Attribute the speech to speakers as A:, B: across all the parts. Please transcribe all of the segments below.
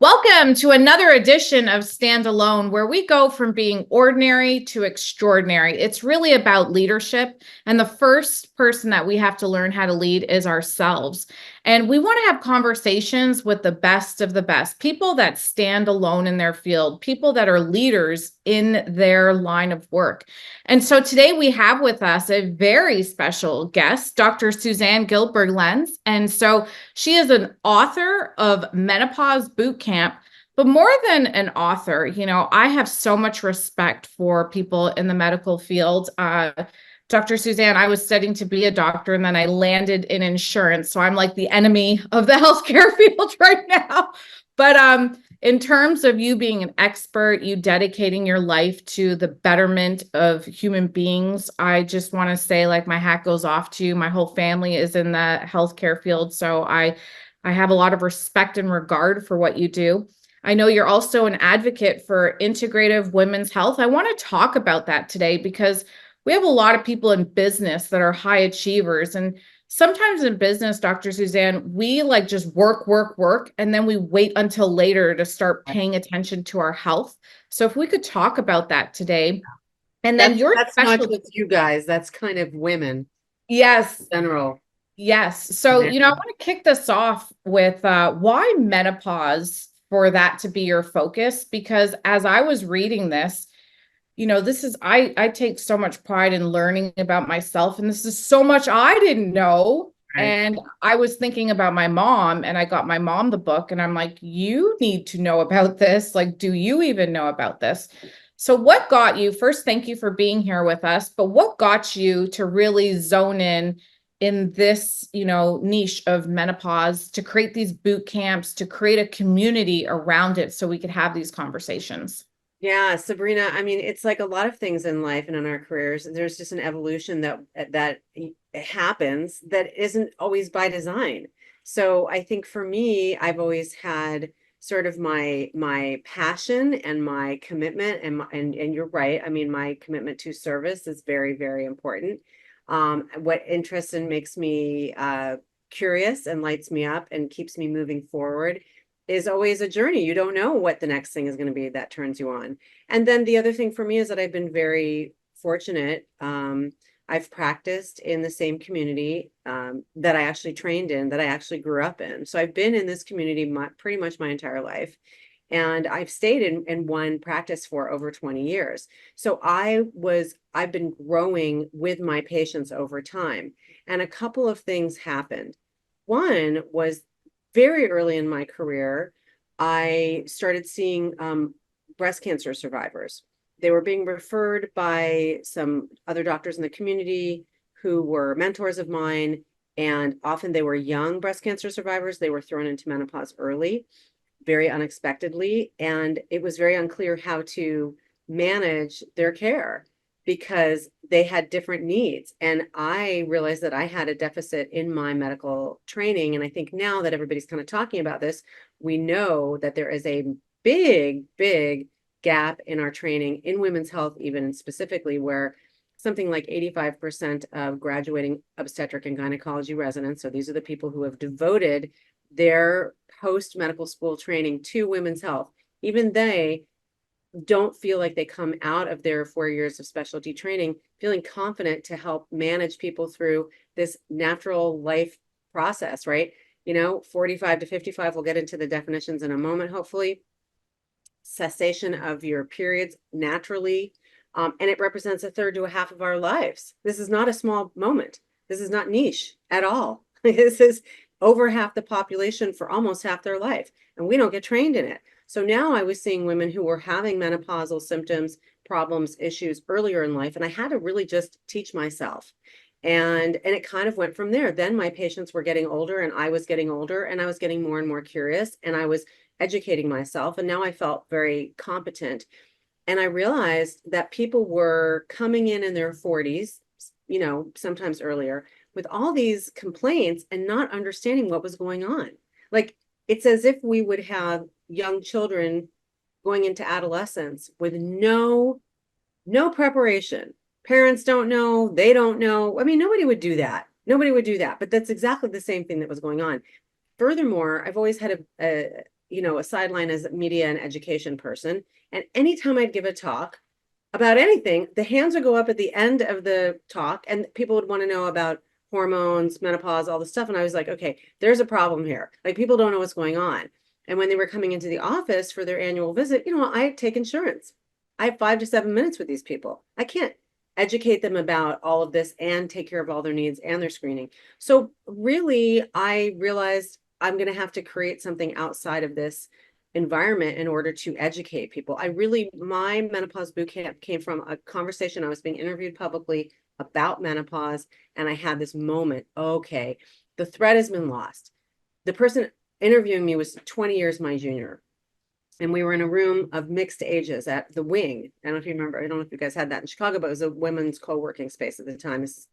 A: Welcome to another edition of Stand Alone, where we go from being ordinary to extraordinary. It's really about leadership, and the first person that we have to learn how to lead is ourselves. And we want to have conversations with the best of the best, people that stand alone in their field, people that are leaders in their line of work. And so today we have with us a very special guest, Dr. Suzanne GilbergLenz. And so she is an author of Menopause Bootcamp, but more than an author, I have so much respect for people in the medical field. Dr. Suzanne, I was studying to be a doctor and then I landed in insurance. So I'm like the enemy of the healthcare field right now. But in terms of you being an expert, you dedicating your life to the betterment of human beings, I just want to say, like, my hat goes off to you. My whole family is in the healthcare field. So I have a lot of respect and regard for what you do. I know you're also an advocate for integrative women's health. I want to talk about that today because we have a lot of people in business that are high achievers. And sometimes in business, Dr. Suzanne, we just work, and then we wait until later to start paying attention to our health. So if we could talk about that today. And then
B: that's not just you guys, that's kind of women.
A: Yes.
B: In general.
A: Yes. So, I want to kick this off with why menopause, for that to be your focus, because as I was reading this, this is, I take so much pride in learning about myself, and this is so much I didn't know. Right. And I was thinking about my mom, and I got my mom the book, and I'm like, you need to know about this. Like, do you even know about this? So what got you, first, thank you for being here with us, but what got you to really zone in this, niche of menopause, to create these boot camps, to create a community around it so we could have these conversations?
B: Yeah, Sabrina, I mean, it's like a lot of things in life and in our careers. There's just an evolution that happens that isn't always by design. So I think for me, I've always had sort of my passion and my commitment, and you're right. I mean, my commitment to service is very, very important. What interests and makes me curious and lights me up and keeps me moving forward is always a journey. You don't know what the next thing is going to be that turns you on. And then the other thing for me is that I've been very fortunate. I've practiced in the same community that I actually trained in, that I actually grew up in. So I've been in this community pretty much my entire life. And I've stayed in one practice for over 20 years. So I've been growing with my patients over time. And a couple of things happened. One was very early in my career, I started seeing breast cancer survivors. They were being referred by some other doctors in the community who were mentors of mine. And often they were young breast cancer survivors. They were thrown into menopause early, very unexpectedly. And it was very unclear how to manage their care because they had different needs. And I realized that I had a deficit in my medical training. And I think now that everybody's kind of talking about this, we know that there is a big, big gap in our training in women's health, even specifically, where something like 85% of graduating obstetric and gynecology residents, so these are the people who have devoted their post-medical school training to women's health, even they don't feel like they come out of their 4 years of specialty training feeling confident to help manage people through this natural life process, right? 45 to 55, we'll get into the definitions in a moment, hopefully. Cessation of your periods naturally, and it represents a third to a half of our lives. This is not a small moment. This is not niche at all. This is over half the population for almost half their life, and we don't get trained in it. So now I was seeing women who were having menopausal symptoms, problems, issues earlier in life, and I had to really just teach myself. And it kind of went from there. Then my patients were getting older, and I was getting older, and I was getting more and more curious, and I was educating myself, and now I felt very competent. And I realized that people were coming in their 40s, sometimes earlier, with all these complaints and not understanding what was going on. Like, it's as if we would have young children going into adolescence with no preparation. Parents don't know, they don't know. I mean, nobody would do that. But that's exactly the same thing that was going on. Furthermore, I've always had a sideline as a media and education person. And anytime I'd give a talk about anything, the hands would go up at the end of the talk and people would want to know about hormones, menopause, all the stuff. And I was like, okay, there's a problem here. Like, people don't know what's going on. And when they were coming into the office for their annual visit, I take insurance. I have 5 to 7 minutes with these people. I can't educate them about all of this and take care of all their needs and their screening. So really, I realized I'm going to have to create something outside of this environment in order to educate people. My menopause boot camp came from a conversation. I was being interviewed publicly about menopause, and I had this moment. Okay, the thread has been lost. The person interviewing me was 20 years my junior, and we were in a room of mixed ages at the Wing. I don't know if you remember. I don't know if you guys had that in Chicago, but it was a women's co-working space at the time. This is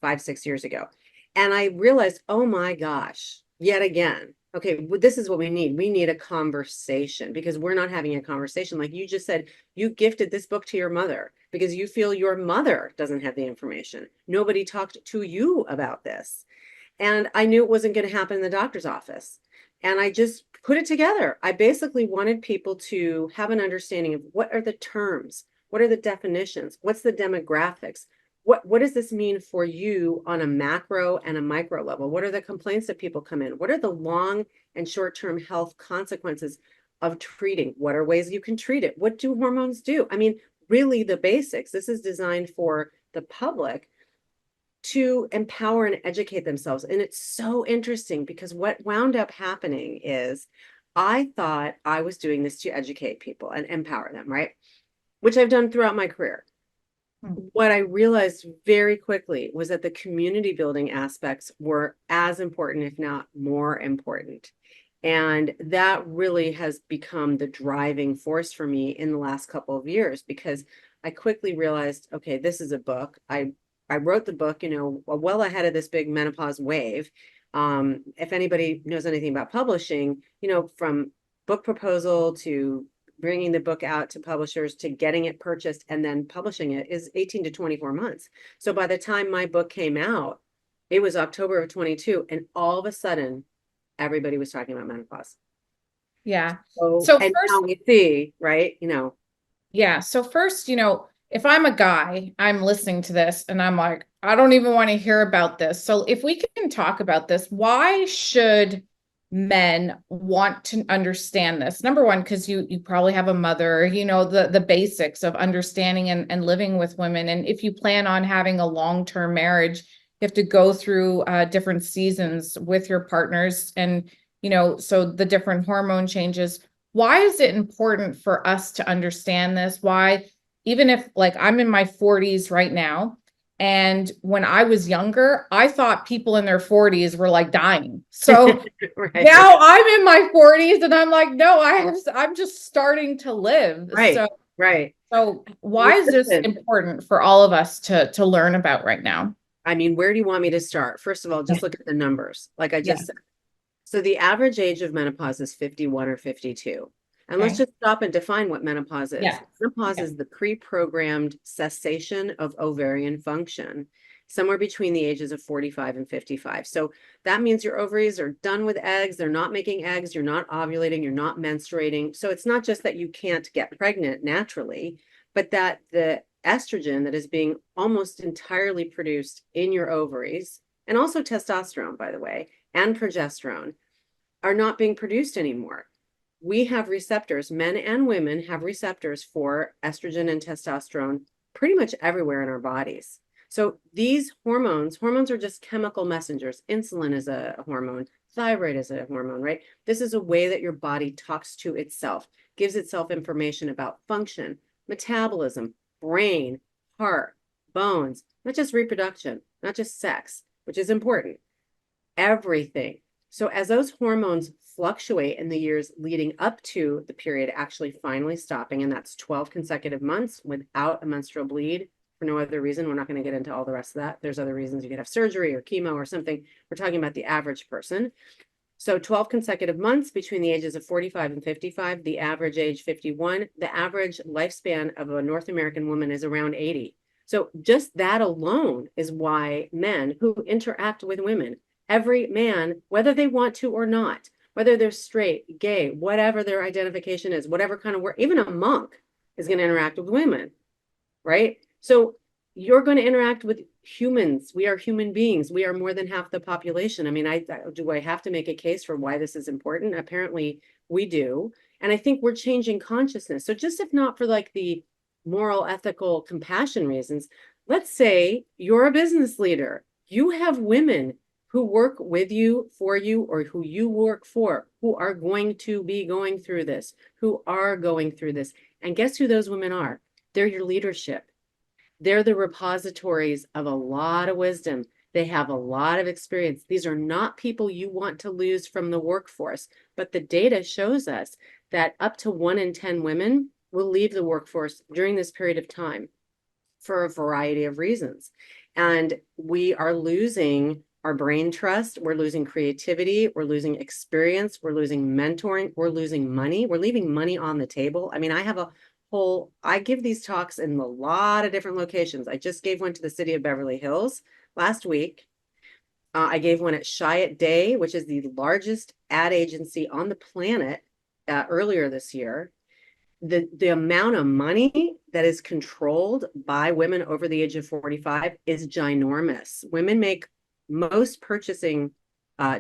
B: 5-6 years ago. And I realized, oh my gosh, yet again, okay, this is what we need. We need a conversation, because we're not having a conversation. Like you just said, you gifted this book to your mother because you feel your mother doesn't have the information. Nobody talked to you about this. And I knew it wasn't going to happen in the doctor's office. And I just put it together. I basically wanted people to have an understanding of what are the terms, what are the definitions, what's the demographics, what does this mean for you on a macro and a micro level? What are the complaints that people come in? What are the long and short-term health consequences of treating? What are ways you can treat it? What do hormones do? I mean, really the basics. This is designed for the public to empower and educate themselves. And it's so interesting, because what wound up happening is I thought I was doing this to educate people and empower them, right? Which I've done throughout my career. What I realized very quickly was that the community building aspects were as important, if not more important. And that really has become the driving force for me in the last couple of years, because I quickly realized, okay, this is a book. I wrote the book, well ahead of this big menopause wave. If anybody knows anything about publishing, from book proposal to bringing the book out to publishers to getting it purchased and then publishing it is 18 to 24 months. So by the time my book came out, it was October of 22, and all of a sudden, everybody was talking about menopause.
A: Yeah.
B: So and first, now we see, right?
A: Yeah. So first, if I'm a guy, I'm listening to this and I'm like, I don't even want to hear about this. So if we can talk about this, why should men want to understand this? Number one, because you probably have a mother, the basics of understanding and living with women. And if you plan on having a long-term marriage, you have to go through different seasons with your partners, and so the different hormone changes. Why is it important for us to understand this? Why, even if, like, I'm in my 40s right now, and when I was younger, I thought people in their 40s were like dying. So
B: right.
A: Now I'm in my 40s and I'm like, no, I'm just starting to live.
B: Right.
A: So,
B: right.
A: So why is this important for all of us to learn about right now?
B: I mean, where do you want me to start? First of all, just look at the numbers. Like I just said. So the average age of menopause is 51 or 52. And let's just stop and define what menopause is. Menopause is the pre-programmed cessation of ovarian function, somewhere between the ages of 45 and 55. So that means your ovaries are done with eggs. They're not making eggs. You're not ovulating. You're not menstruating. So it's not just that you can't get pregnant naturally, but that the estrogen that is being almost entirely produced in your ovaries, and also testosterone, by the way, and progesterone, are not being produced anymore. We have receptors, men and women have receptors for estrogen and testosterone pretty much everywhere in our bodies. So these hormones are just chemical messengers. Insulin is a hormone, thyroid is a hormone, right? This is a way that your body talks to itself, gives itself information about function, metabolism, brain, heart, bones, not just reproduction, not just sex, which is important, everything. So as those hormones fluctuate in the years leading up to the period actually finally stopping, and that's 12 consecutive months without a menstrual bleed for no other reason. We're not going to get into all the rest of that. There's other reasons you could have surgery or chemo or something. We're talking about the average person. So 12 consecutive months between the ages of 45 and 55, the average age 51, the average lifespan of a North American woman is around 80. So just that alone is why men who interact with women, every man, whether they want to or not, whether they're straight, gay, whatever their identification is, whatever kind of work, even a monk is going to interact with women, right? So you're going to interact with humans. We are human beings. We are more than half the population. I mean, do I have to make a case for why this is important? Apparently we do. And I think we're changing consciousness. So just if not for like the moral, ethical, compassion reasons, let's say you're a business leader. You have women who work with you, for you, or who you work for, who are going to be going through this, who are going through this. And guess who those women are? They're your leadership. They're the repositories of a lot of wisdom. They have a lot of experience. These are not people you want to lose from the workforce, but the data shows us that up to 1 in 10 women will leave the workforce during this period of time for a variety of reasons. And we are losing our brain trust. We're losing creativity. We're losing experience. We're losing mentoring. We're losing money. We're leaving money on the table. I mean, I give these talks in a lot of different locations. I just gave one to the city of Beverly Hills last week. I gave one at Chiat Day, which is the largest ad agency on the planet, earlier this year. The amount of money that is controlled by women over the age of 45 is ginormous. Women make most purchasing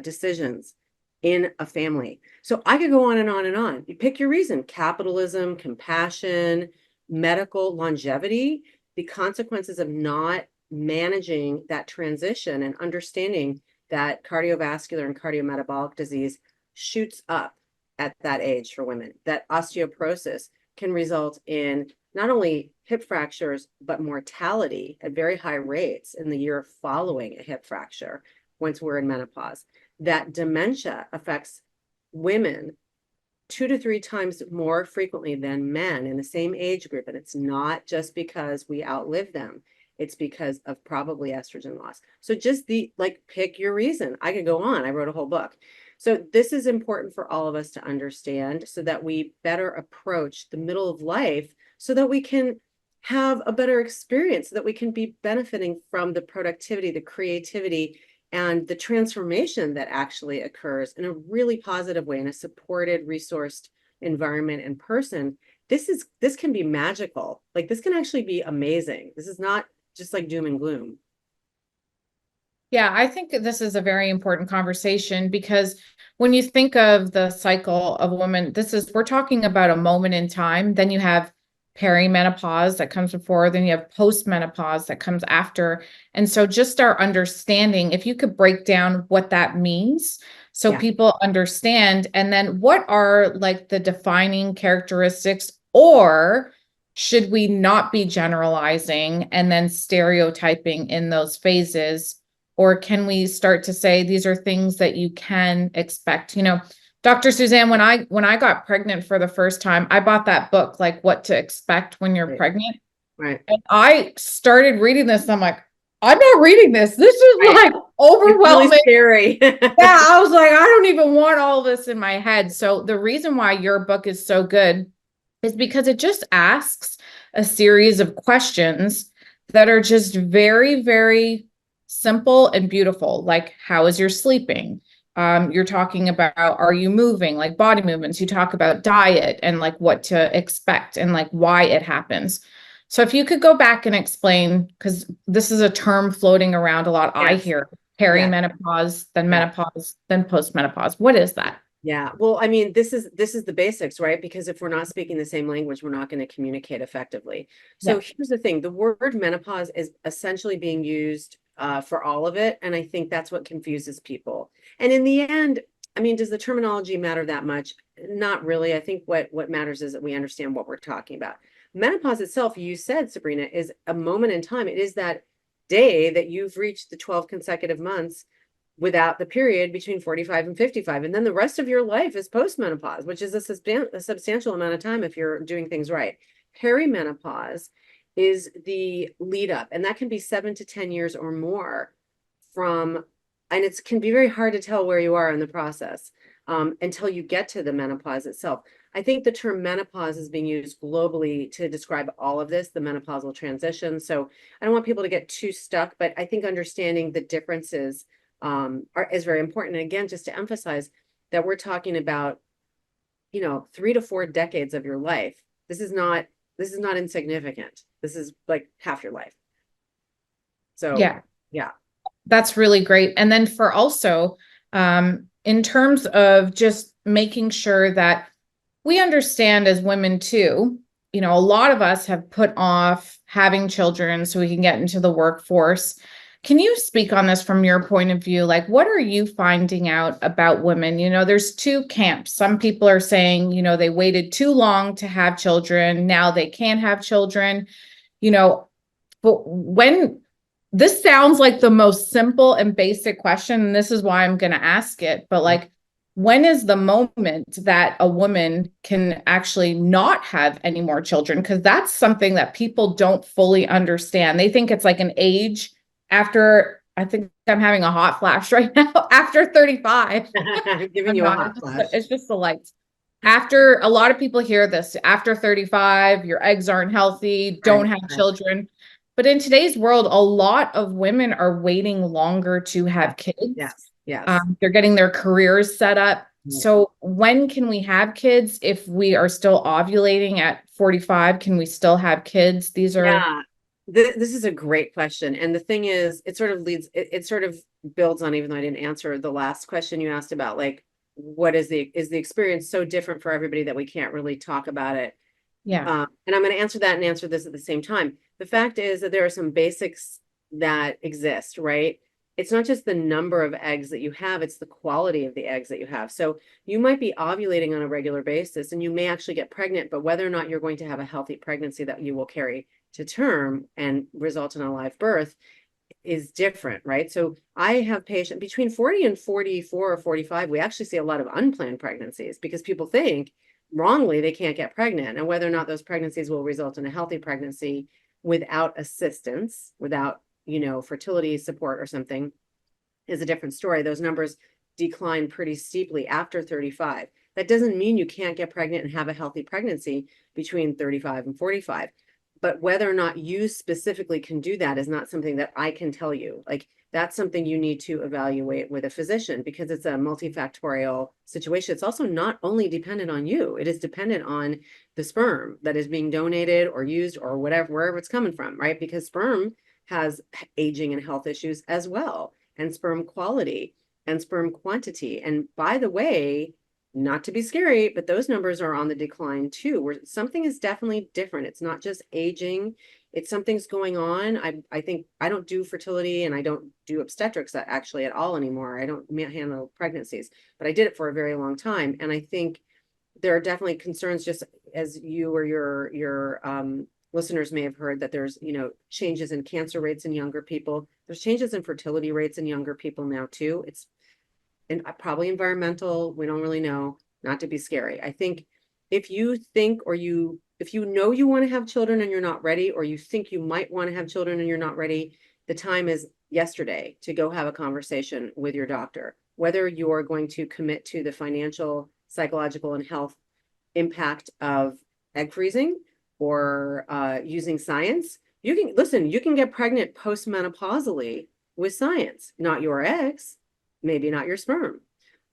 B: decisions in a family. So I could go on and on and on. You pick your reason: capitalism, compassion, medical longevity, the consequences of not managing that transition and understanding that cardiovascular and cardiometabolic disease shoots up at that age for women, that osteoporosis can result in not only hip fractures, but mortality at very high rates in the year following a hip fracture once we're in menopause. That dementia affects women 2 to 3 times more frequently than men in the same age group. And it's not just because we outlive them. It's because of probably estrogen loss. So just pick your reason. I could go on. I wrote a whole book. So this is important for all of us to understand so that we better approach the middle of life so that we can have a better experience, so that we can be benefiting from the productivity, the creativity, and the transformation that actually occurs in a really positive way, in a supported, resourced environment and person. This can be magical. Like, this can actually be amazing. This is not just like doom and gloom.
A: Yeah, I think this is a very important conversation because when you think of the cycle of a woman, we're talking about a moment in time. Then you have perimenopause that comes before, then you have postmenopause that comes after. And so just our understanding, if you could break down what that means so people understand, and then what are like the defining characteristics, or should we not be generalizing and then stereotyping in those phases? Or can we start to say these are things that you can expect? Dr. Suzanne, when I got pregnant for the first time, I bought that book, like What to Expect When You're Pregnant.
B: Right.
A: And I started reading this and I'm like, I'm not reading this. This is like overwhelming.
B: It's really scary.
A: Yeah, I was like, I don't even want all this in my head. So the reason why your book is so good is because it just asks a series of questions that are just very, very simple and beautiful. Like, how is your sleeping? You're talking about, are you moving, like body movements? You talk about diet and like what to expect and like why it happens. So if you could go back and explain, because this is a term floating around a lot. Yes. I hear perimenopause, then menopause, then postmenopause. What is that?
B: Yeah. Well, I mean, this is the basics, right? Because if we're not speaking the same language, we're not going to communicate effectively. So here's the thing. The word menopause is essentially being used for all of it. And I think that's what confuses people. And in the end, I mean, does the terminology matter that much? Not really. I think what matters is that we understand what we're talking about. Menopause itself, you said, Sabrina, is a moment in time. It is that day that you've reached the 12 consecutive months without the period between 45 and 55. And then the rest of your life is postmenopause, which is a substantial amount of time if you're doing things right. Perimenopause is the lead up, and that can be 7 to 10 years or more from, and it can be very hard to tell where you are in the process until you get to the menopause itself. I think the term menopause is being used globally to describe all of this, the menopausal transition. So I don't want people to get too stuck, but I think understanding the differences is very important. And again, just to emphasize that we're talking about, 3 to 4 decades of your life. This is not insignificant. This is like half your life. So yeah.
A: That's really great. And then for also, in terms of just making sure that we understand as women too, a lot of us have put off having children so we can get into the workforce. Can you speak on this from your point of view? Like, what are you finding out about women? There's two camps. Some people are saying, they waited too long to have children. Now they can't have children, but when this sounds like the most simple and basic question, and this is why I'm going to ask it, but like, when is the moment that a woman can actually not have any more children? Because that's something that people don't fully understand. They think it's like an age after, I think I'm having a hot flash right now, after 35.
B: I'm giving you a hot flash.
A: It's just the lights. After, a lot of people hear this, after 35, your eggs aren't healthy, don't have children. But in today's world, a lot of women are waiting longer to have kids.
B: Yes.
A: They're getting their careers set up. So when can we have kids? If we are still ovulating at 45, can we still have kids? These are
B: this is a great question. And the thing is, it sort of builds on, even though I didn't answer the last question you asked about, like, what is the experience so different for everybody that we can't really talk about it?
A: Yeah.
B: And I'm going to answer that and answer this at the same time. The fact is that there are some basics that exist, right? It's not just the number of eggs that you have, it's the quality of the eggs that you have. So you might be ovulating on a regular basis and you may actually get pregnant, but whether or not you're going to have a healthy pregnancy that you will carry to term and result in a live birth is different, right? So I have patients between 40 and 44 or 45, we actually see a lot of unplanned pregnancies because people think wrongly they can't get pregnant, and whether or not those pregnancies will result in a healthy pregnancy without assistance, without fertility support or something, is a different story. Those numbers decline pretty steeply after 35. That doesn't mean you can't get pregnant and have a healthy pregnancy between 35 and 45. But whether or not you specifically can do that is not something that I can tell you. Like, that's something you need to evaluate with a physician because it's a multifactorial situation. It's also not only dependent on you, it is dependent on the sperm that is being donated or used or whatever, wherever it's coming from, right? Because sperm has aging and health issues as well, and sperm quality and sperm quantity. And by the way, not to be scary, but those numbers are on the decline too, where something is definitely different. It's not just aging, it's something's going on. I think I don't do fertility and I don't do obstetrics actually at all anymore. I don't handle pregnancies, but I did it for a very long time. And I think there are definitely concerns, just as you or your listeners may have heard, that there's, changes in cancer rates in younger people. There's changes in fertility rates in younger people now too. It's probably environmental. We don't really know, not to be scary. I think if you think, if you know you want to have children and you're not ready, or you think you might want to have children and you're not ready, the time is yesterday to go have a conversation with your doctor, whether you're going to commit to the financial, psychological, and health impact of egg freezing or using science. You can get pregnant postmenopausally with science, not your eggs, maybe not your sperm,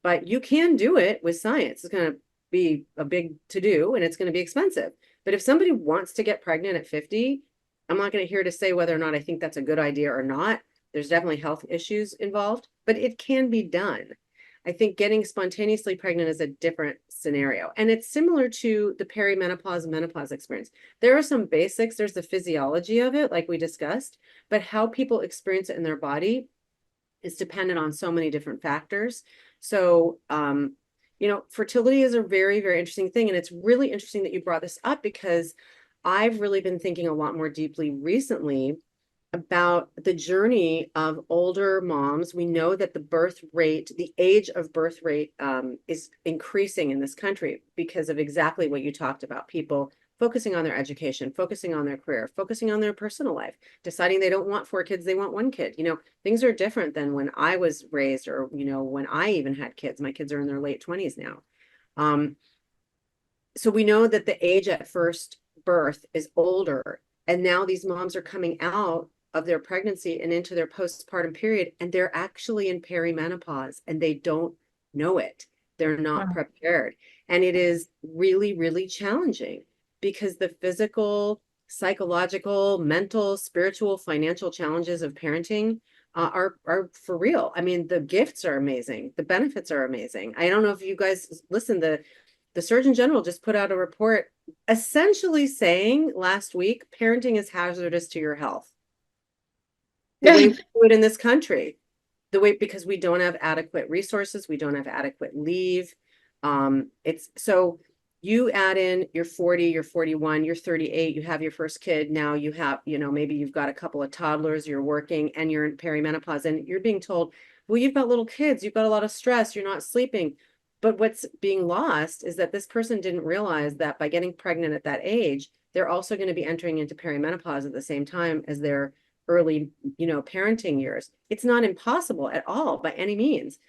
B: but you can do it with science. It's going to be a big to do and it's going to be expensive. But if somebody wants to get pregnant at 50, I'm not going to here to say whether or not I think that's a good idea or not. There's definitely health issues involved, but it can be done. I think getting spontaneously pregnant is a different scenario. And it's similar to the perimenopause, menopause experience. There are some basics. There's the physiology of it, like we discussed, but how people experience it in their body is dependent on so many different factors. So, fertility is a very, very interesting thing. And it's really interesting that you brought this up because I've really been thinking a lot more deeply recently about the journey of older moms. We know that the age of birth rate is increasing in this country because of exactly what you talked about. People focusing on their education, focusing on their career, focusing on their personal life, deciding they don't want 4 kids, they want 1 kid. Things are different than when I was raised or, when I even had kids. My kids are in their late 20s now. So we know that the age at first birth is older. And now these moms are coming out of their pregnancy and into their postpartum period, and they're actually in perimenopause and they don't know it. They're not
A: Wow.
B: prepared. And it is really, really challenging because the physical, psychological, mental, spiritual, financial challenges of parenting are for real. I mean, the gifts are amazing. The benefits are amazing. I don't know if you guys listen, the Surgeon General just put out a report essentially saying last week, parenting is hazardous to your health. The way we do it in this country, because we don't have adequate resources, we don't have adequate leave. It's so you add in you're 40, you're 41, you're 38, you have your first kid. Now you have, maybe you've got a couple of toddlers, you're working and you're in perimenopause and you're being told, well, you've got little kids, you've got a lot of stress, you're not sleeping. But what's being lost is that this person didn't realize that by getting pregnant at that age, they're also going to be entering into perimenopause at the same time as their early, parenting years. It's not impossible at all by any means.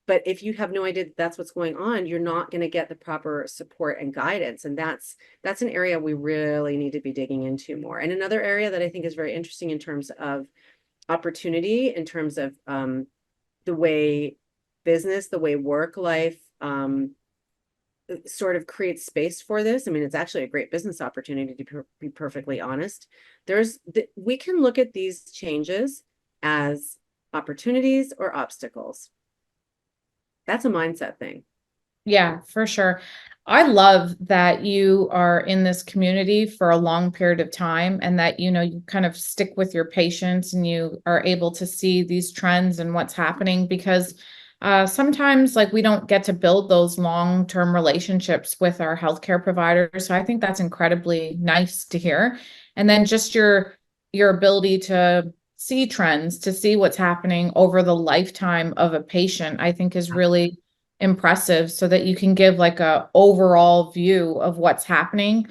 B: But if you have no idea that that's what's going on, you're not going to get the proper support and guidance. And that's an area we really need to be digging into more. And another area that I think is very interesting in terms of opportunity, in terms of the way business, the way work life sort of creates space for this. I mean, it's actually a great business opportunity to be perfectly honest. We can look at these changes as opportunities or obstacles. That's a mindset thing.
A: Yeah, for sure. I love that you are in this community for a long period of time and that, you kind of stick with your patients and you are able to see these trends and what's happening because sometimes like we don't get to build those long-term relationships with our healthcare providers. So I think that's incredibly nice to hear. And then just your ability to see trends, to see what's happening over the lifetime of a patient, I think is really impressive so that you can give like a overall view of what's happening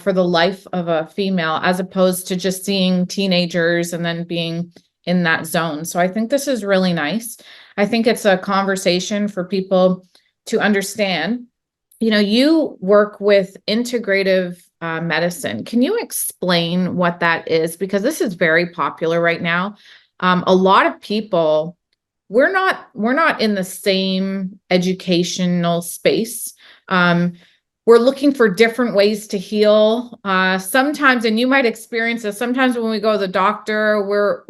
A: for the life of a female, as opposed to just seeing teenagers and then being in that zone. So I think this is really nice. I think it's a conversation for people to understand. You work with integrative medicine. Can you explain what that is? Because this is very popular right now. A lot of people, we're not in the same educational space. We're looking for different ways to heal. Sometimes, and you might experience this, sometimes when we go to the doctor, we're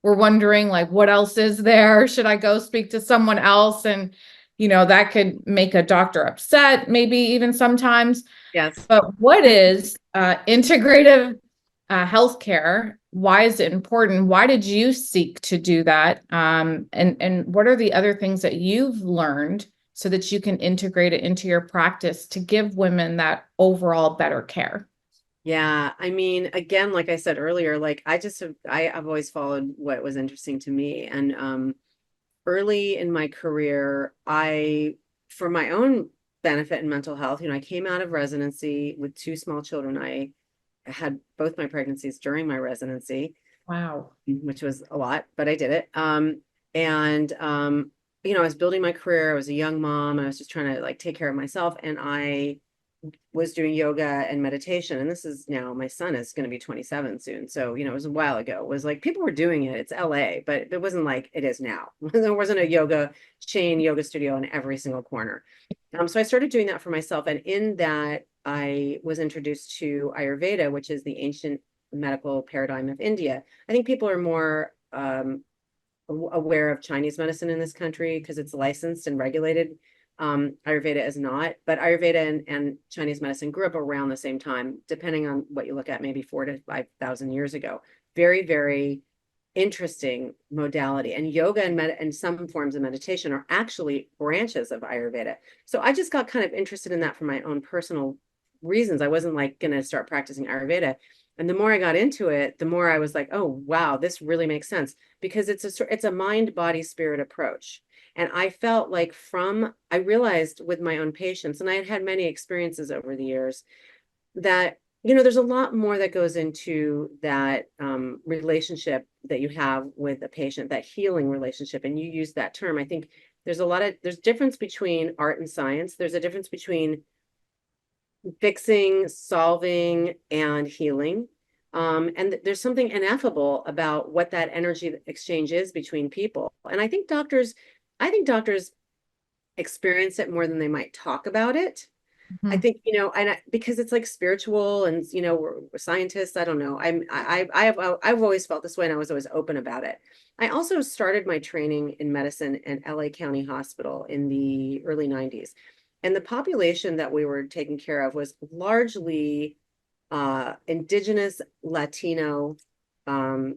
A: wondering like, what else is there? Should I go speak to someone else? And that could make a doctor upset, maybe even sometimes.
B: Yes.
A: But what is integrative healthcare? Why is it important? Why did you seek to do that? And what are the other things that you've learned so that you can integrate it into your practice to give women that overall better care?
B: Yeah, I mean, again, like I said earlier, like I've always followed what was interesting to me. And early in my career, for my own benefit and mental health, I came out of residency with two small children. I had both my pregnancies during my residency.
A: Wow.
B: Which was a lot, but I did it. I was building my career. I was a young mom. And I was just trying to like take care of myself. And I was doing yoga and meditation. And this is now, my son is going to be 27 soon. So, it was a while ago. It was like people were doing it. It's LA, but it wasn't like it is now. There wasn't a yoga studio in every single corner. So I started doing that for myself. And in that, I was introduced to Ayurveda, which is the ancient medical paradigm of India. I think people are more aware of Chinese medicine in this country because it's licensed and regulated. Ayurveda is not, but Ayurveda and Chinese medicine grew up around the same time, depending on what you look at, maybe 4,000 to 5,000 years ago. Very, very interesting modality. And yoga and some forms of meditation are actually branches of Ayurveda. So I just got kind of interested in that for my own personal reasons. I wasn't like going to start practicing Ayurveda. And the more I got into it, the more I was like, oh, wow, this really makes sense because it's a mind, body, spirit approach. And I felt like I realized with my own patients, and I had had many experiences over the years, that, there's a lot more that goes into that relationship that you have with a patient, that healing relationship. And you use that term. I think there's difference between art and science. There's a difference between fixing, solving, and healing. And there's something ineffable about what that energy exchange is between people. And I think doctors experience it more than they might talk about it. I
A: Mhm.
B: think, because it's like spiritual and, we're scientists. I don't know. I've always felt this way, and I was always open about it. I also started my training in medicine in LA County Hospital in the early 90s. And the population that we were taking care of was largely indigenous Latino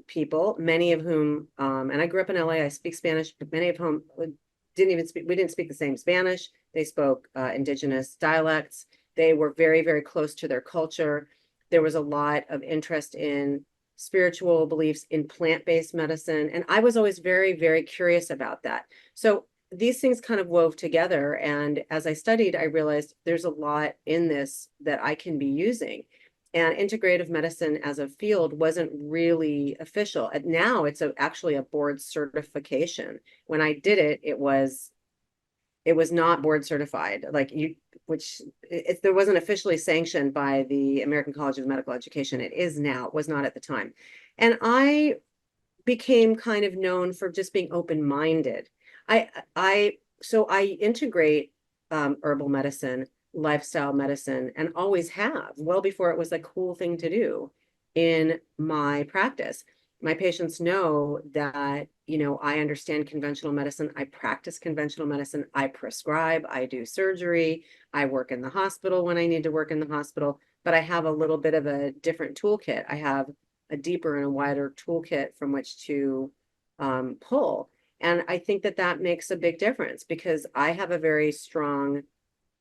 B: people, many of whom, and I grew up in LA, I speak Spanish, but many of whom we didn't speak the same Spanish. They spoke indigenous dialects. They were very, very close to their culture. There was a lot of interest in spiritual beliefs in plant-based medicine. And I was always very, very curious about that. So these things kind of wove together. And as I studied, I realized there's a lot in this that I can be using. And integrative medicine as a field wasn't really official. And now it's actually a board certification. When I did it, it was not board certified, there wasn't officially sanctioned by the American College of Medical Education. It is now. It was not at the time. And I became kind of known for just being open-minded. So I integrate herbal medicine, lifestyle medicine, and always have, well before it was a cool thing to do in my practice. My patients know that, I understand conventional medicine. I practice conventional medicine. I prescribe, I do surgery. I work in the hospital when I need to work in the hospital, but I have a little bit of a different toolkit. I have a deeper and a wider toolkit from which to pull. And I think that makes a big difference, because I have a very strong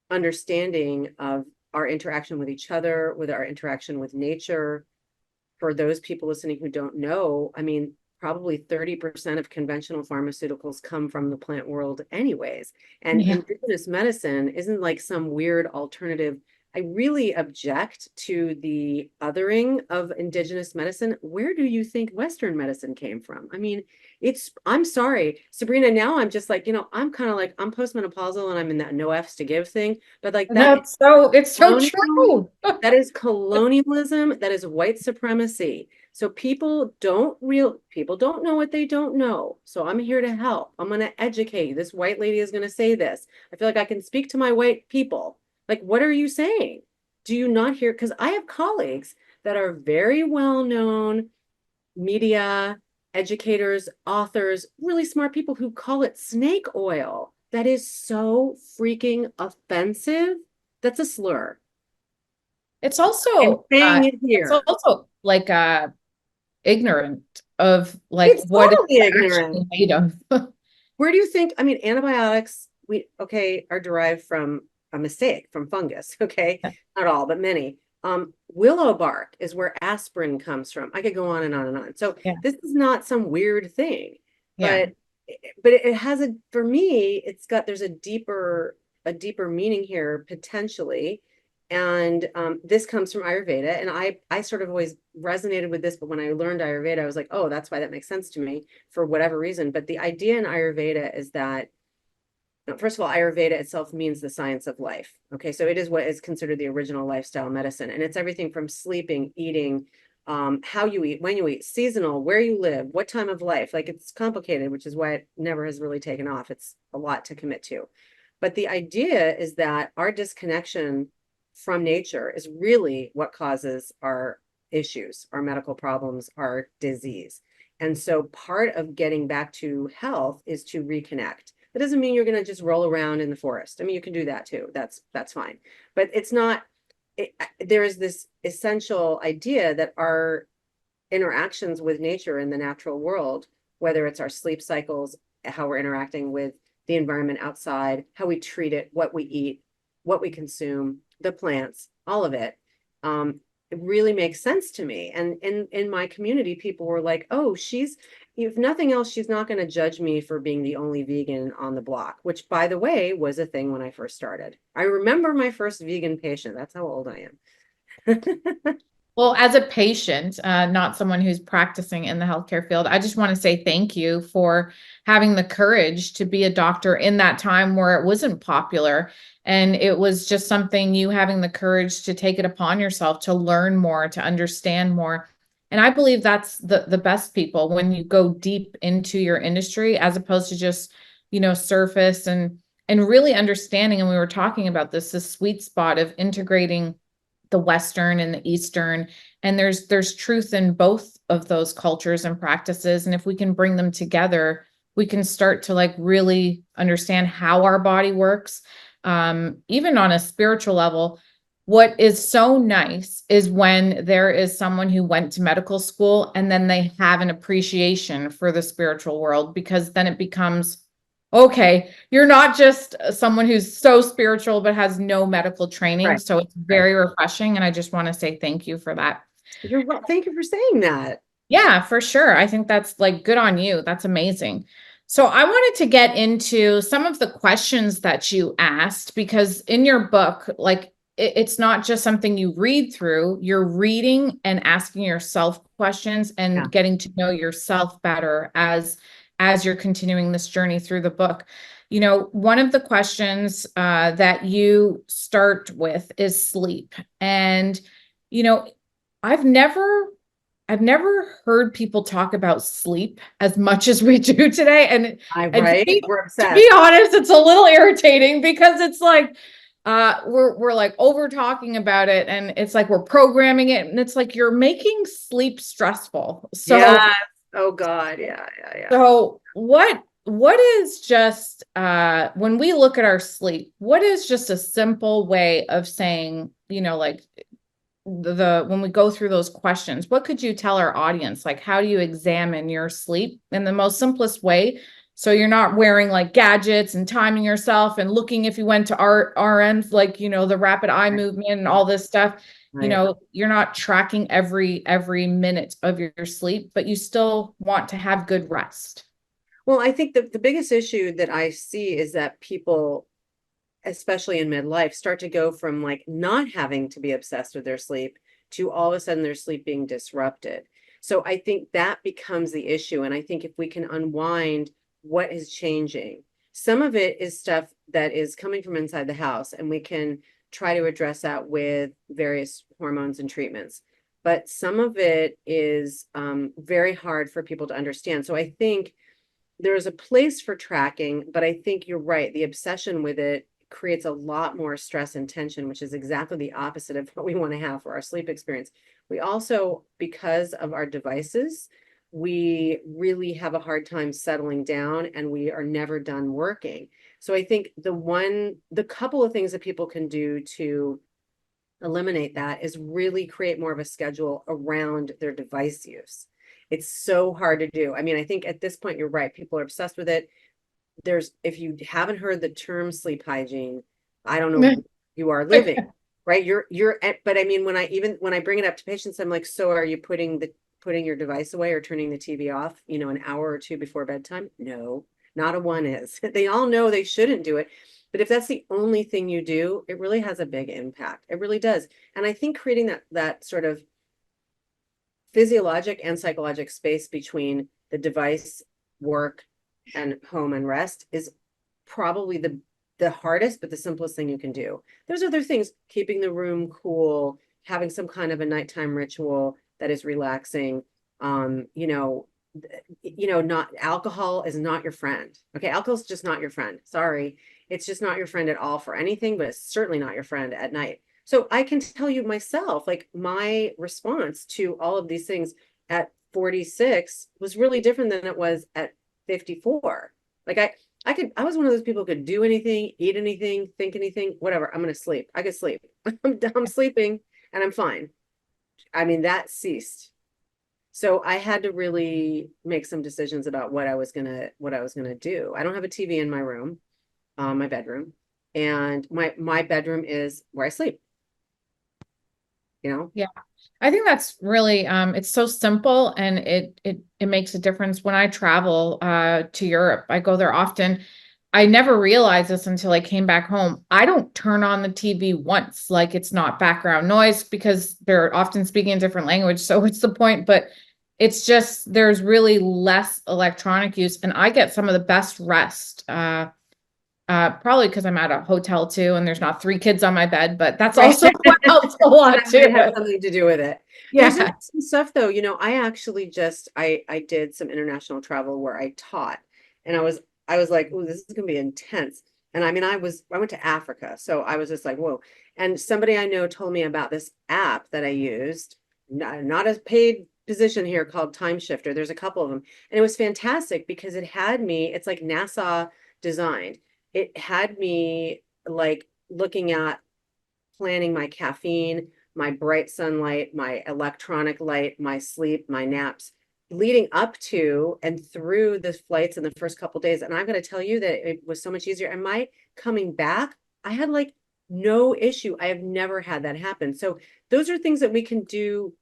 B: understanding of our interaction with each other, with our interaction with nature. For those people listening who don't know, I mean, probably 30% of conventional pharmaceuticals come from the plant world anyways. And
A: Yeah.
B: indigenous medicine isn't like some weird alternative. I really object to the othering of indigenous medicine. Where do you think Western medicine came from? I mean, I'm sorry, Sabrina, now I'm just like, I'm kind of like, I'm postmenopausal and I'm in that no F's to give thing, but like that
A: That's so, it's so
B: colonial,
A: true.
B: that is colonialism, that is white supremacy. So people don't know what they don't know. So I'm here to help. I'm going to educate you. This white lady is going to say this. I feel like I can speak to my white people. Like, what are you saying? Do you not hear? Because I have colleagues that are very well-known media educators, authors, really smart people who call it snake oil. That is so freaking offensive. That's a slur.
A: It's
B: And
A: also,
B: saying it
A: it's
B: here,
A: also like, ignorant of like
B: it's
A: what it's
B: totally ignorant.
A: actually made of.
B: Where do you think, I mean, antibiotics, are derived from a mistake, from fungus, okay? Not all, but many. Willow bark is where aspirin comes from. I could go on and on and on. So
A: Yeah.
B: this is not some weird thing,
A: Yeah.
B: but it has for me, there's a deeper meaning here potentially. And this comes from Ayurveda. And I sort of always resonated with this, but when I learned Ayurveda, I was like, oh, that's why that makes sense to me for whatever reason. But the idea in Ayurveda is that, first of all, Ayurveda itself means the science of life. Okay, so it is what is considered the original lifestyle medicine. And it's everything from sleeping, eating, how you eat, when you eat, seasonal, where you live, what time of life. Like, it's complicated, which is why it never has really taken off. It's a lot to commit to. But the idea is that our disconnection from nature is really what causes our issues, our medical problems, our disease. And so part of getting back to health is to reconnect. That doesn't mean you're going to just roll around in the forest. I mean, you can do that too. That's fine. But it's not, there is this essential idea that our interactions with nature in the natural world, whether it's our sleep cycles, how we're interacting with the environment outside, how we treat it, what we eat, what we consume, the plants, all of it, it really makes sense to me. And in my community, people were like, oh, if nothing else, she's not going to judge me for being the only vegan on the block, which, by the way, was a thing when I first started. I remember my first vegan patient. That's how old I am.
A: Well, as a patient, not someone who's practicing in the healthcare field, I just want to say thank you for having the courage to be a doctor in that time where it wasn't popular. And it was just something, you having the courage to take it upon yourself to learn more, to understand more. And I believe that's the best people, when you go deep into your industry, as opposed to just, surface. And and really understanding, and we were talking about this sweet spot of integrating the Western and the Eastern, and there's truth in both of those cultures and practices. And if we can bring them together, we can start to like really understand how our body works. Even on a spiritual level, what is so nice is when there is someone who went to medical school and then they have an appreciation for the spiritual world, because then it becomes, okay, you're not just someone who's so spiritual but has no medical training.
B: Right.
A: So it's very refreshing. And I just want to say thank you for that.
B: Thank you for saying that.
A: Yeah, for sure. I think that's like good on you. That's amazing. So I wanted to get into some of the questions that you asked, because in your book, like it's not just something you read through, you're reading and asking yourself questions and getting to know yourself better as you're continuing this journey through the book. You know, one of the questions that you start with is sleep. And, you know, I've never heard people talk about sleep as much as we do today. And
B: We're obsessed.
A: To be honest, it's a little irritating, because it's like, we're like over talking about it, and it's like we're programming it, and it's like you're making sleep stressful. So,
B: oh God, yeah.
A: So what is just when we look at our sleep, what is just a simple way of saying, you know, like when we go through those questions, what could you tell our audience? Like, how do you examine your sleep in the most simplest way? So you're not wearing like gadgets and timing yourself and looking if you went to RMs, like, you know, the rapid eye movement and all this stuff.
B: Right.
A: You know, you're not tracking every minute of your sleep, but you still want to have good rest.
B: Well, I think the biggest issue that I see is that people, especially in midlife, start to go from like not having to be obsessed with their sleep to all of a sudden their sleep being disrupted. So I think that becomes the issue. And I think if we can unwind what is changing, some of it is stuff that is coming from inside the house, and we can try to address that with various hormones and treatments. But some of it is very hard for people to understand. So I think there's a place for tracking, but I think you're right. The obsession with it creates a lot more stress and tension, which is exactly the opposite of what we want to have for our sleep experience. We also, because of our devices, we really have a hard time settling down, and we are never done working. So I think the couple of things that people can do to eliminate that is really create more of a schedule around their device use. It's so hard to do. I mean, I think at this point, you're right. People are obsessed with it. If you haven't heard the term sleep hygiene, I don't know, you are living, right? But I mean, when I bring it up to patients, I'm like, so are you putting your device away or turning the TV off, you know, an hour or two before bedtime? No, not a one is. They all know they shouldn't do it. But if that's the only thing you do, it really has a big impact. It really does. And I think creating that sort of physiologic and psychological space between the device, work, and home and rest is probably the hardest, but the simplest thing you can do. There's other things, keeping the room cool, having some kind of a nighttime ritual that is relaxing. Not alcohol is not your friend. Okay, alcohol is just not your friend. Sorry, it's just not your friend at all for anything, but it's certainly not your friend at night. So I can tell you myself, like my response to all of these things at 46 was really different than it was at 54. Like I was one of those people who could do anything, eat anything, think anything, whatever. I'm going to sleep. I could sleep. I'm sleeping and I'm fine. I mean, that ceased. So I had to really make some decisions about what I was going to do. I don't have a TV in my room, my bedroom, and my bedroom is where I sleep. You know?
A: Yeah. I think that's really it's so simple, and it makes a difference. When I travel to Europe, I go there often. I never realized this until I came back home. I don't turn on the TV once, like it's not background noise, because they're often speaking a different language. So what's the point? But it's just there's really less electronic use, and I get some of the best rest. Probably because I'm at a hotel too, and there's not 3 kids on my bed, but that's also what helps a lot too.
B: Have something to do with it.
A: Yeah.
B: There's some stuff though, you know, I actually I did some international travel where I taught, and I was like, oh, this is gonna be intense. And I mean, I went to Africa, so I was just like, whoa. And somebody I know told me about this app that I used, not a paid position here, called Time Shifter. There's a couple of them. And it was fantastic because it had me, it's like NASA designed. It had me like looking at planning my caffeine, my bright sunlight, my electronic light, my sleep, my naps, leading up to and through the flights in the first couple days. And I'm going to tell you that it was so much easier. And my coming back, I had like no issue. I have never had that happen. So those are things that we can do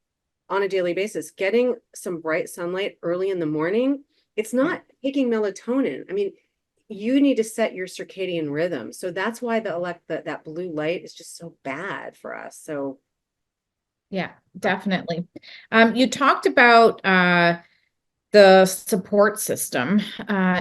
B: on a daily basis. Getting some bright sunlight early in the morning, it's not taking melatonin. I mean, you need to set your circadian rhythm. So that's why that blue light is just so bad for us. So
A: Yeah, definitely. You talked about the support system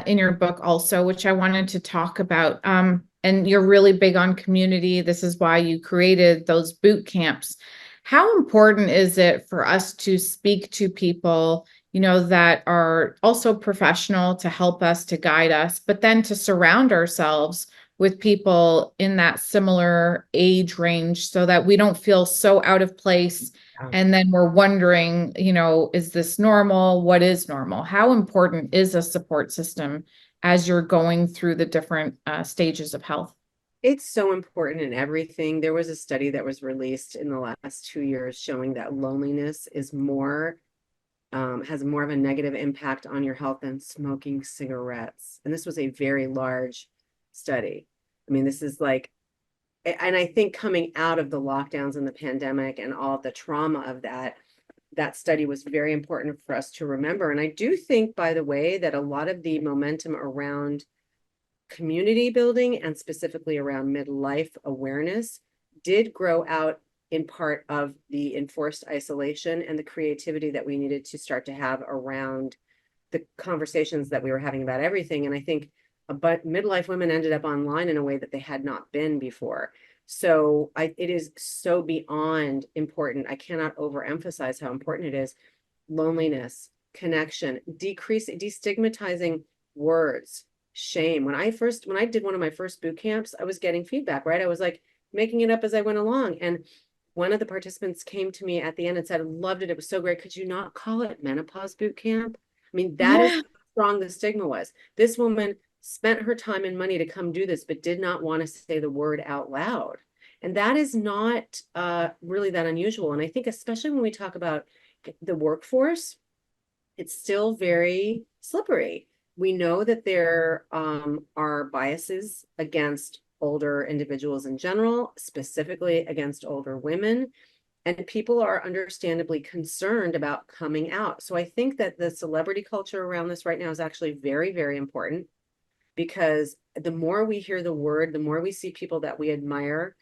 A: in your book also, which I wanted to talk about. And you're really big on community. This is why you created those boot camps. How important is it for us to speak to people, that are also professional, to help us, to guide us, but then to surround ourselves with people in that similar age range so that we don't feel so out of place? And then we're wondering, is this normal? What is normal? How important is a support system as you're going through the different stages of health?
B: it's so important in everything. There was a study that was released in the last 2 years showing that loneliness is has more of a negative impact on your health than smoking cigarettes. And this was a very large study. I mean, this is like, and I think coming out of the lockdowns and the pandemic and all of the trauma of that study was very important for us to remember. And I do think, by the way, that a lot of the momentum around community building and specifically around midlife awareness did grow out in part of the enforced isolation and the creativity that we needed to start to have around the conversations that we were having about everything. And I think but midlife women ended up online in a way that they had not been before. So it is so beyond important. I cannot overemphasize how important it is. Loneliness, connection, destigmatizing words, shame. When I did one of my first boot camps, I was getting feedback, right? I was like making it up as I went along. And one of the participants came to me at the end and said, loved it. It was so great. Could you not call it menopause boot camp? I mean, that is how strong the stigma was. This woman spent her time and money to come do this, but did not want to say the word out loud. And that is not really that unusual. And I think especially when we talk about the workforce, it's still very slippery. We know that there are biases against older individuals in general, specifically against older women. And people are understandably concerned about coming out. So I think that the celebrity culture around this right now is actually very, very important, because the more we hear the word, the more we see people that we admire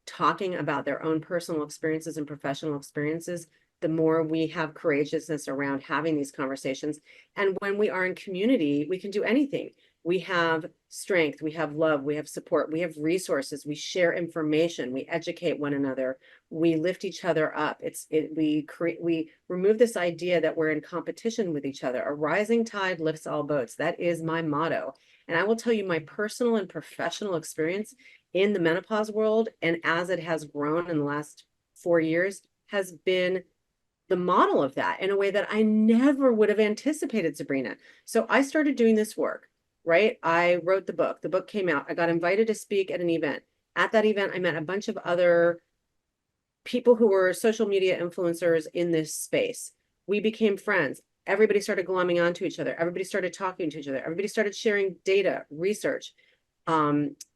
B: talking about their own personal experiences and professional experiences, the more we have courageousness around having these conversations. And when we are in community, we can do anything. We have strength, we have love, we have support, we have resources, we share information, we educate one another, we lift each other up. We remove this idea that we're in competition with each other. A rising tide lifts all boats. That is my motto. And I will tell you, my personal and professional experience in the menopause world, and as it has grown in the last 4 years, has been the model of that in a way that I never would have anticipated, Sabrina. So I started doing this work, right? I wrote the book. The book came out. I got invited to speak at an event. At that event, I met a bunch of other people who were social media influencers in this space. We became friends. Everybody started glomming onto each other. Everybody started talking to each other. Everybody started sharing data, research,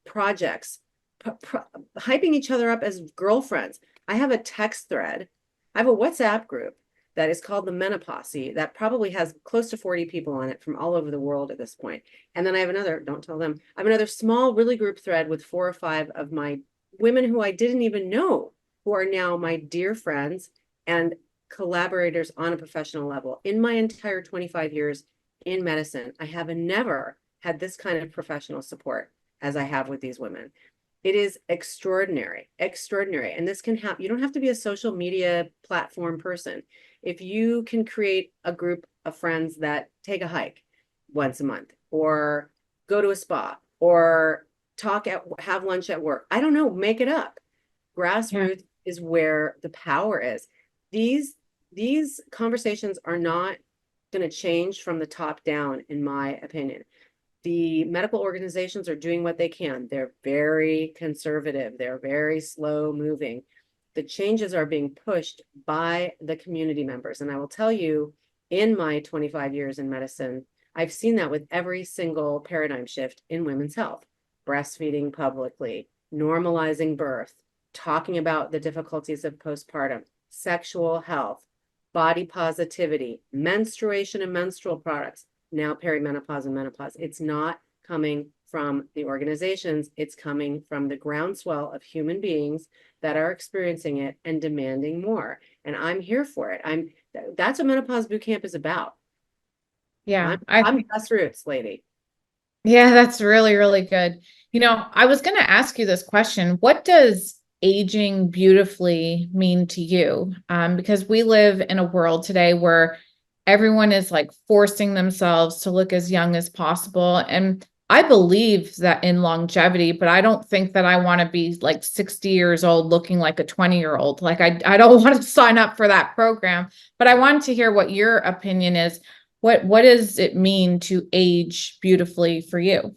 B: projects, hyping each other up as girlfriends. I have a text thread. I have a WhatsApp group that is called the MENOPAUSE that probably has close to 40 people on it from all over the world at this point. And then I have another, don't tell them, I have another small, really group thread with 4 or 5 of my women who I didn't even know, who are now my dear friends and collaborators on a professional level. In my entire 25 years in medicine, I have never had this kind of professional support as I have with these women. It is extraordinary, extraordinary. And this can happen. You don't have to be a social media platform person. If you can create a group of friends that take a hike once a month or go to a spa or have lunch at work. I don't know, make it up. Grassroots is where the power is. These conversations are not going to change from the top down, in my opinion. The medical organizations are doing what they can. They're very conservative. They're very slow moving. The changes are being pushed by the community members. And I will tell you, in my 25 years in medicine, I've seen that with every single paradigm shift in women's health. Breastfeeding publicly, normalizing birth, talking about the difficulties of postpartum, sexual health, body positivity, menstruation and menstrual products, now perimenopause and menopause. It's not coming from the organizations. It's coming from the groundswell of human beings that are experiencing it and demanding more. And I'm here for it. That's what Menopause Bootcamp is about.
A: Yeah.
B: I'm grassroots lady.
A: Yeah, that's really, really good. I was going to ask you this question. What does aging beautifully mean to you? Because we live in a world today where everyone is like forcing themselves to look as young as possible. And I believe that in longevity, but I don't think that I want to be like 60 years old looking like a 20-year-old. Like I don't want to sign up for that program, but I wanted to hear what your opinion is. What does it mean to age beautifully for you?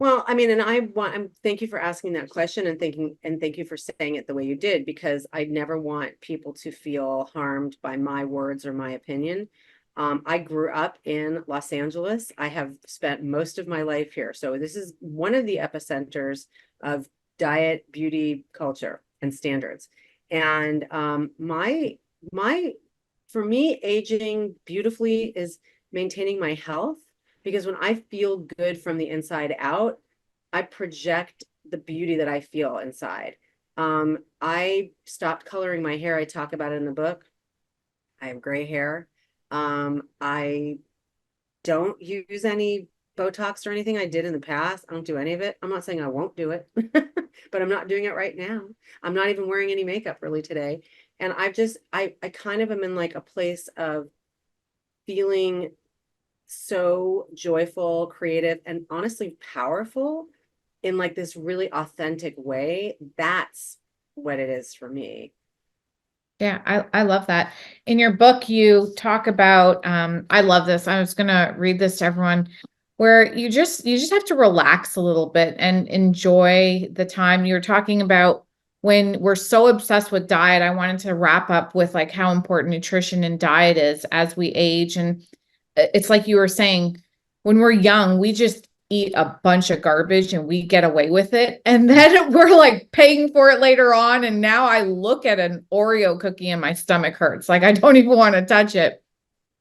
B: Well, I mean, and thank you for asking that question and thank you for saying it the way you did, because I never want people to feel harmed by my words or my opinion. I grew up in Los Angeles. I have spent most of my life here. So this is one of the epicenters of diet, beauty, culture, and standards. And for me, aging beautifully is maintaining my health, because when I feel good from the inside out, I project the beauty that I feel inside. I stopped coloring my hair. I talk about it in the book. I have gray hair. I don't use any Botox or anything. I did in the past. I don't do any of it. I'm not saying I won't do it, but I'm not doing it right now. I'm not even wearing any makeup really today. And I kind of am in like a place of feeling so joyful, creative, and honestly powerful in like this really authentic way. That's what it is for me.
A: Yeah, I love that. In your book, you talk about, I love this. I was going to read this to everyone, where you just have to relax a little bit and enjoy the time. You're talking about when we're so obsessed with diet. I wanted to wrap up with like how important nutrition and diet is as we age. And it's like you were saying, when we're young, we just eat a bunch of garbage and we get away with it. And then we're like paying for it later on. And now I look at an Oreo cookie and my stomach hurts. Like I don't even want to touch it.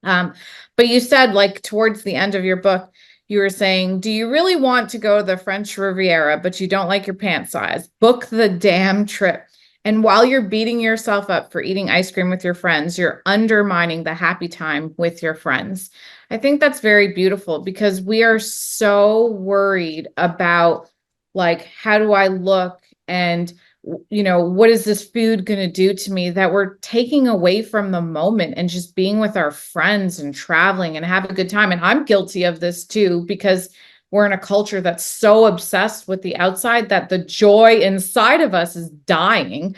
A: But you said like towards the end of your book, you were saying, do you really want to go to the French Riviera, but you don't like your pant size? Book the damn trip. And while you're beating yourself up for eating ice cream with your friends, you're undermining the happy time with your friends. I think that's very beautiful, because we are so worried about like, how do I look? And, what is this food going to do to me, that we're taking away from the moment and just being with our friends and traveling and have a good time. And I'm guilty of this too, because we're in a culture that's so obsessed with the outside that the joy inside of us is dying.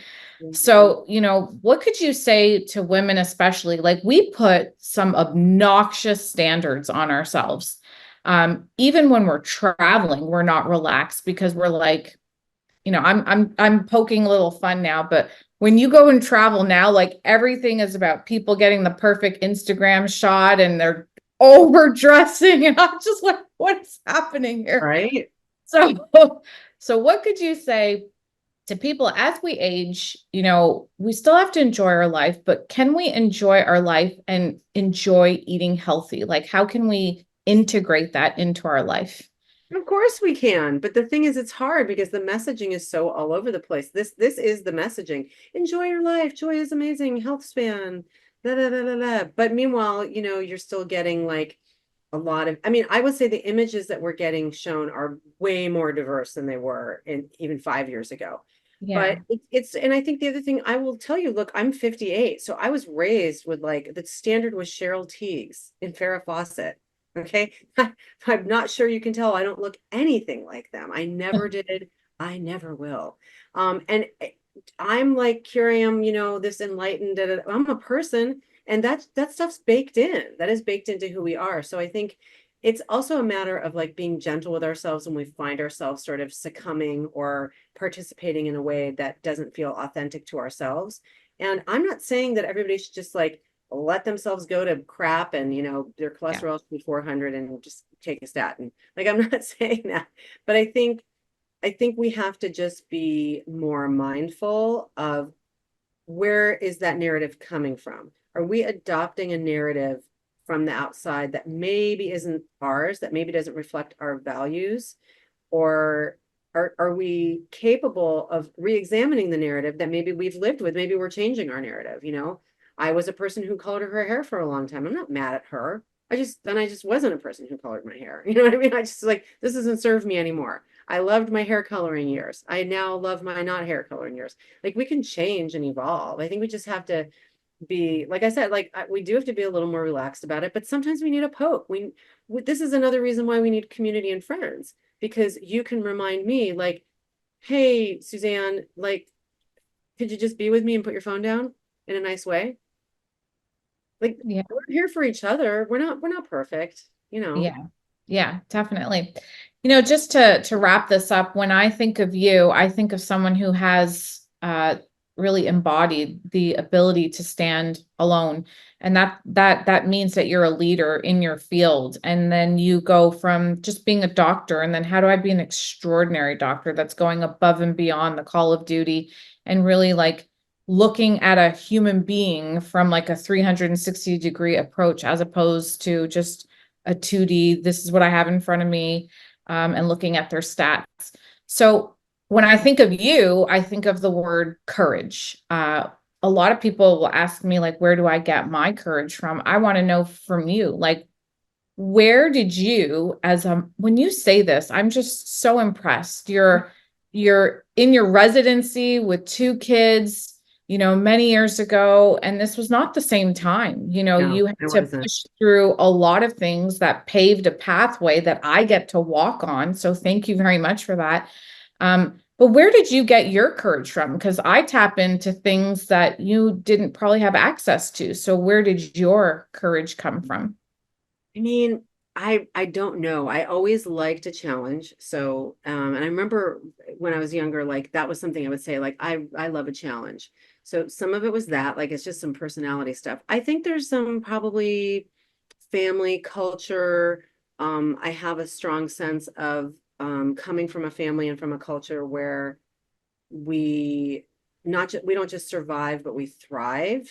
A: So, what could you say to women, especially? Like we put some obnoxious standards on ourselves. Even when we're traveling, we're not relaxed, because we're like, I'm poking a little fun now, but when you go and travel now, like everything is about people getting the perfect Instagram shot and they're overdressing. And I'm just like, what's happening here?
B: Right.
A: So what could you say to people as we age? We still have to enjoy our life, but can we enjoy our life and enjoy eating healthy? Like, how can we integrate that into our life?
B: Of course we can, but the thing is, it's hard because the messaging is so all over the place. This is the messaging. Enjoy your life. Joy is amazing. Health span. Da, da, da, da, da. But meanwhile, you're still getting like a lot of, I mean, I would say the images that we're getting shown are way more diverse than they were in even 5 years ago.
A: Yeah.
B: But and I think the other thing I will tell you, look, I'm 58. So I was raised with like the standard was Cheryl Tiegs in Farrah Fawcett. Okay. I'm not sure you can tell. I don't look anything like them. I never did. I never will. And I'm like curium, this enlightened, I'm a person, and that stuff's baked in. That is baked into who we are. So I think it's also a matter of like being gentle with ourselves when we find ourselves sort of succumbing or participating in a way that doesn't feel authentic to ourselves. And I'm not saying that everybody should just like let themselves go to crap and their
A: Yeah.
B: cholesterol should be 400 and just take a statin. Like I'm not saying that, but I think we have to just be more mindful of where is that narrative coming from? Are we adopting a narrative from the outside that maybe isn't ours, that maybe doesn't reflect our values? Or are we capable of re-examining the narrative that maybe we've lived with? Maybe we're changing our narrative, I was a person who colored her hair for a long time. I'm not mad at her. I just wasn't a person who colored my hair. You know what I mean? I just like, this doesn't serve me anymore. I loved my hair coloring years. I now love my not hair coloring years. Like we can change and evolve. I think we just have to be, like I said, like we do have to be a little more relaxed about it, but sometimes we need a poke. This is another reason why we need community and friends, because you can remind me like, hey, Suzanne, like, could you just be with me and put your phone down in a nice way? Like
A: Yeah.
B: we're here for each other. We're not perfect,
A: Yeah. Yeah, definitely. Just to wrap this up, when I think of you, I think of someone who has really embodied the ability to stand alone. And that means that you're a leader in your field. And then you go from just being a doctor, and then how do I be an extraordinary doctor that's going above and beyond the call of duty and really like looking at a human being from like a 360-degree approach as opposed to just a 2D, this is what I have in front of me, and looking at their stats. So when I think of you, I think of the word courage. A lot of people will ask me, like, where do I get my courage from? I want to know from you, like, where did you, when you say this, I'm just so impressed. You're in your residency with 2 kids, many years ago, and this was not the same time.
B: No,
A: You had
B: it
A: to
B: wasn't.
A: push through a lot of things that paved a pathway that I get to walk on. So thank you very much for that. But where did you get your courage from? Because I tap into things that you didn't probably have access to. So where did your courage come from?
B: I mean, I don't know. I always liked a challenge. So, and I remember when I was younger, like that was something I would say, like I love a challenge. So some of it was that, like it's just some personality stuff. I think there's some probably family culture. I have a strong sense of coming from a family and from a culture where we we don't just survive, but we thrive,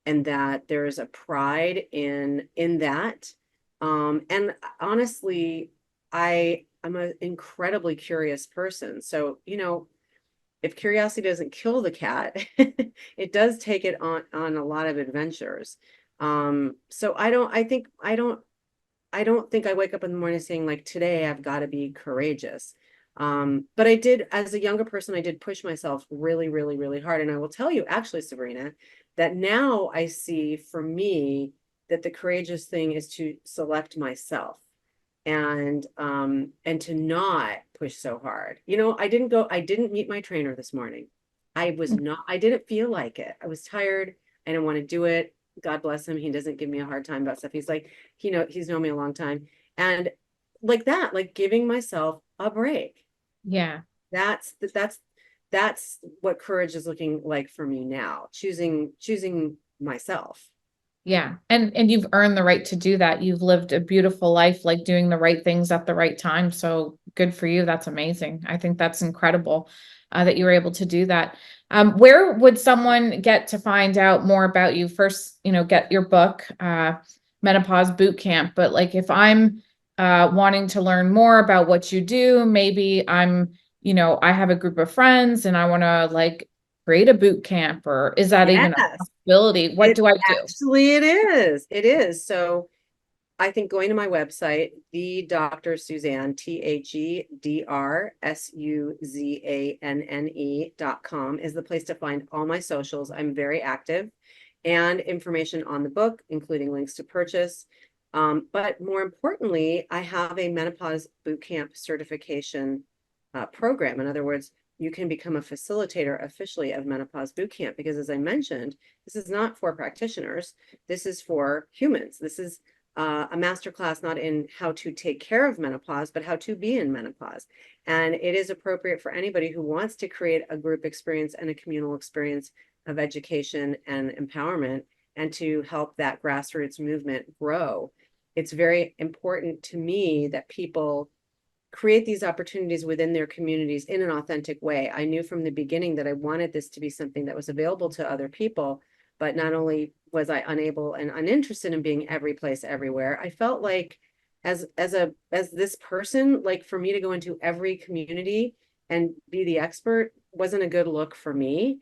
B: and that there is a pride in that. And honestly, I'm an incredibly curious person. So, if curiosity doesn't kill the cat, it does take it on a lot of adventures. So I don't think I wake up in the morning saying like today I've got to be courageous. But I did, as a younger person, I did push myself really, really, really hard. And I will tell you, actually, Sabrina, that now I see for me that the courageous thing is to select myself and to not push so hard. I didn't meet my trainer this morning. I didn't feel like it. I was tired. I didn't want to do it. God bless him. He doesn't give me a hard time about stuff. He's like, he's known me a long time. And like that, like giving myself a break.
A: Yeah.
B: That's what courage is looking like for me now, choosing myself.
A: Yeah. And you've earned the right to do that. You've lived a beautiful life, like doing the right things at the right time. So good for you. That's amazing. I think that's incredible that you were able to do that. Where would someone get to find out more about you? First, get your book, Menopause Bootcamp. But like if I'm wanting to learn more about what you do, maybe I have a group of friends and I want to like create a boot camp, or is that even a
B: Yes.
A: possibility? What do I do?
B: It is. It is. So I think going to my website, the Dr. Suzanne, THEDRSUZANNE.com is the place to find all my socials. I'm very active, and information on the book, including links to purchase. But more importantly, I have a menopause bootcamp certification program. In other words, you can become a facilitator officially of menopause bootcamp because, as I mentioned, this is not for practitioners. This is for humans. This is a masterclass not in how to take care of menopause, but how to be in menopause. And it is appropriate for anybody who wants to create a group experience and a communal experience of education and empowerment and to help that grassroots movement grow. It's very important to me that people create these opportunities within their communities in an authentic way. I knew from the beginning that I wanted this to be something that was available to other people, but not only was I unable and uninterested in being every place everywhere, I felt like as this person, like for me to go into every community and be the expert wasn't a good look for me.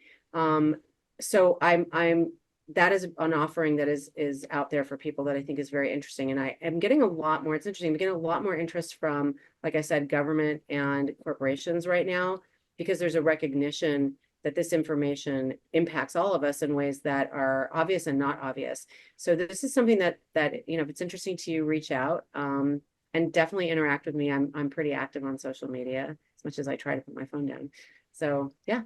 B: So I'm that is an offering that is out there for people that I think is very interesting. And I am getting a lot more, it's interesting, I'm getting a lot more interest from, like I said, government and corporations right now, because there's a recognition that this information impacts all of us in ways that are obvious and not obvious. So this is something that if it's interesting to you, reach out and definitely interact with me. I'm pretty active on social media as much as I try to put my phone down. So yeah.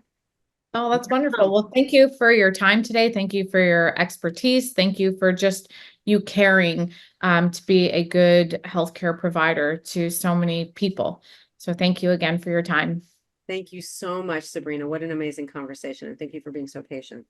A: Oh, that's wonderful. Well, thank you for your time today. Thank you for your expertise. Thank you for just you caring to be a good healthcare provider to so many people. So thank you again for your time.
B: Thank you so much, Sabrina. What an amazing conversation. And thank you for being so patient.